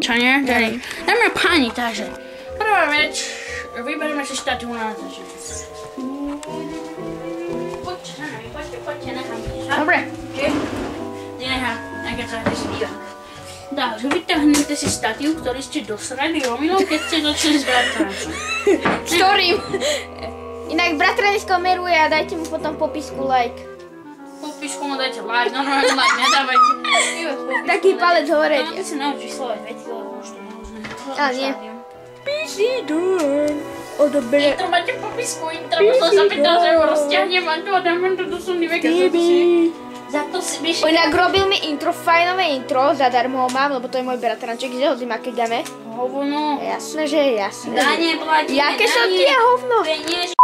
Čo nie? Dáme páni, takže prvá vec, vyberieme si štátu na zažívať. Poďte, nechám. Dobre. Nenechám, keď sa ty si dívam. Takže vyťahnete si statív, ktorý ste dosrali omylom, keď ste začali s bratrancom. Ktorým? Inak bratranisko meruje a dajte mu potom popisku like. Popisku mu dajte like, normálne like nedávajte. Taký palec hore. No, ty si naučíš slovať veci, lebo už to nemožné. Ale nie. Pisidon. Odobre. Intro máte popisku, intro musel sa 15 eur rozťahnem a to a dáme to do sondy veka. Za to si myšli. Inak robil mi intro, fajnové intro, zadarmo ho mám, lebo to je môj bratranček, že ho zima keď dáme. Hovno. Jasné, že je jasné. Dane platíme, jaké som ti ja hovno? Peniaž.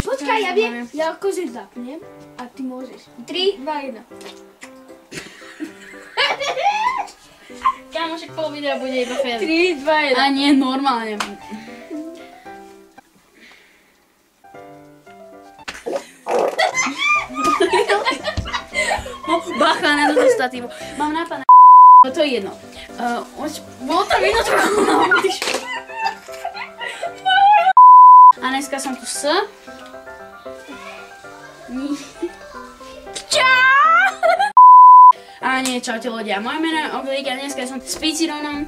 Počkaj, ja viem, ja akože zapnem a ty môžeš. 3, 2, 1. Kamošek, pol videa bude iba fail. 3, 2, 1. A nie, normálne. Bacha na toto statívu. Mám nápad na to je jedno. Bolo tam jedno trochu na a dneska som tu s... A nie, čaute ľudia, moje meno je Oglík a dneska som tu s Picironom.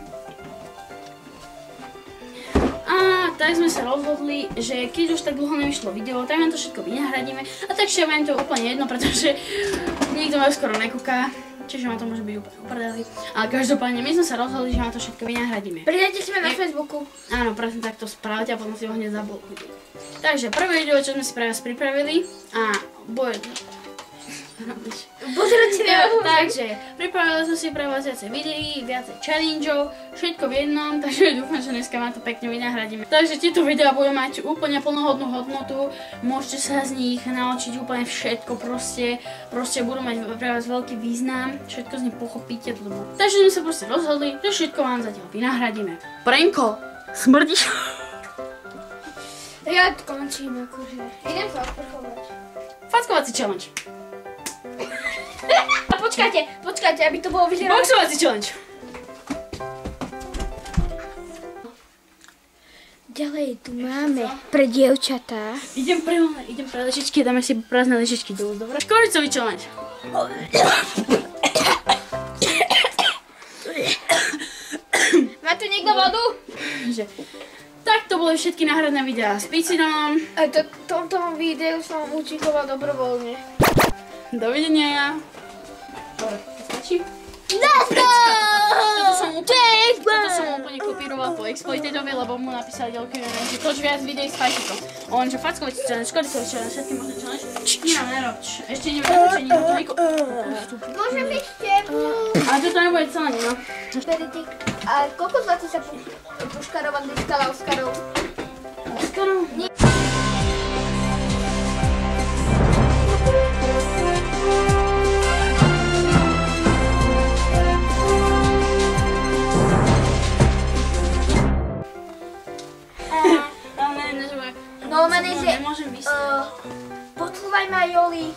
A tak sme sa rozhodli, že keď už tak dlho nevyšlo video, tak vám to všetko vynahradíme. A takže vám to úplne jedno, pretože nikto ma skoro nekúka. Čiže vám to môže byť úplne uprdeli. Ale každopádne my sme sa rozhodli, že vám to všetko vynahradíme. Pridajte si ma na Facebooku. Áno, presne tak to spravte a potom si ho hneď zablokujte. Takže prvé video, čo sme si pre vás pripravili a bude... Takže pripravili sme si pre vás viacej videí, viacej challengeov, všetko v jednom, takže dúfam, že dneska vám to pekne vynahradíme. Takže tieto videá budú mať úplne plnohodnú hodnotu, môžete sa z nich naučiť úplne všetko, proste budú mať pre vás veľký význam, všetko z nich pochopíte. Takže sme sa proste rozhodli, že všetko vám zatiaľ vynahradíme. Prenko, smrdíš? Ja končím akože. Idem sa odprchovať. Fackovací challenge. A počkajte, aby to bolo vyzerať. Boxovací challenge. Ďalej tu máme pre dievčatá. Idem pre ležičky, dáme si prázdne ležičky dolu, dobre? Škoricový challenge. Má tu niekto vodu? Tak to boli všetky náhradné videá s Picinom. A tomto videu som účinkoval dobrovoľne. Dovidenia. Dobre, stačí? Toto som úplne kopíroval po Exploitatovi, lebo mu napísali ďalky, že toč viac videí s Fajčikom. On že fackovací challenge, škoricový challenge, všetky možné challenge. Nerob. Ešte neviem, že nikto to nejko... Môžem byť tebou. Ale toto nebude celé, no. A koľko zlatí sa Puškarova získala Oscarov? Oscarov? Normálne, že nemôžem vysvetliť. počúvaj ma, Joli,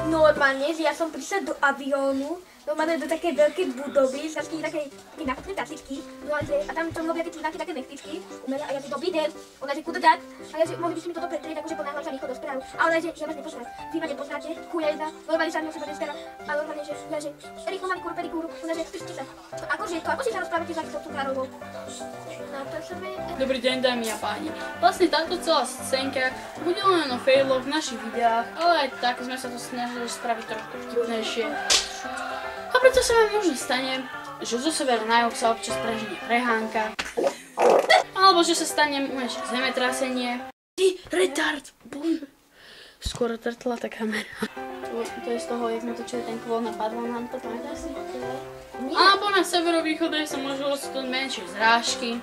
normálne, že ja som prišla do aviónu, normálne do takej veľkej budovy, z takej nákupnej tacičky, a tam som robila také také nechtičky, a ja si dobrý den, ona že kudo dať, a ja že mohli by ste mi toto pretrieť, akože ponáhľam sa rýchlo do správu, a ona že ja vás nepoznám, vy ma nepoznáte, chuja jedna, normálne sa mňa seba nestara, a normálne, že ja že rýchlo manikúru, pedikúru, ona že spíšte sa, ako si sa rozprávate za takto cukárovou? Dobrý deň, dámy a páni. Vlastne táto celá scénka bude len o failoch v našich videách, ale aj tak sme sa to snažili spraviť trochu vtipnejšie. A preto sa vám možno stane, že zo severu na juh sa občas preženie prehánka, alebo že sa stane zemetrasenie. Ty, retard! Skoro trtla tá kamera. To je z toho, jak sme točili ten kvôl na Padlán, to pamätáš si? Alebo na severovýchode sa môžu osvetliť menšie zrážky.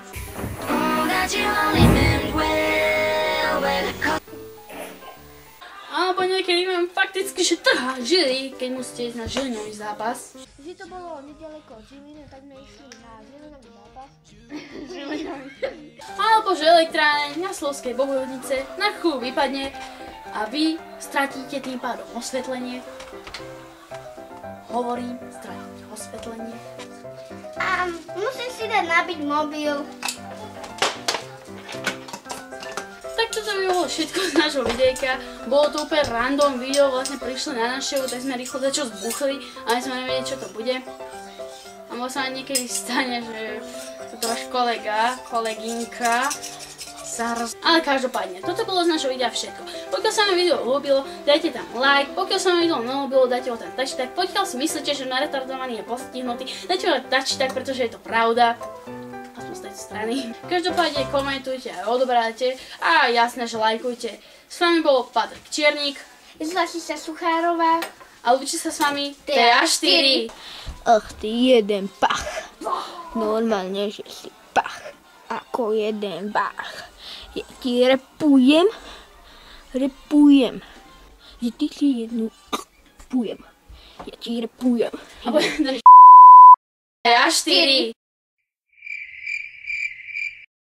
Alebo alebo niekedy vám fakticky, že trhá žily, keď musíte ísť na žilinový zápas. Že to bolo nedaleko od Žiliny, tak sme išli na Žilinový zápas. Alebo že elektráreň na Slovskej Bohojnice na chvíľu vypadne a vy stratíte tým pádom osvetlenie. Hovorím, stratíte osvetlenie. A musím si dať nabiť mobil. Tak toto by bolo všetko z nášho videjka. Bolo to úplne random video, vlastne prišli na návštevu, tak sme rýchlo začo zbuchli, ale sme nevedeli, čo to bude. A možno sa niekedy stane, že toto váš kolegynka sa Ale každopádne, toto bolo z našho videa všetko. Pokiaľ sa vám video ľúbilo, dajte tam like, pokiaľ sa vám video neľúbilo, dajte ho tam touch tag. Pokiaľ si myslíte, že na retardovaný je postihnutý, dajte ho touch tag, pretože je to pravda. Z tejto strany. Každopádne komentujte a odoberáte a jasné, že lajkujte. S vami bol Patrik Čiernik, Zlatiša Suchárová a lúči sa s vami TA4. Ach, ty jeden pach. Normálne, že si pach. Ako jeden bach. Ja ti repujem. Že ty si jednu pujem. Ja ti repujem. TA4.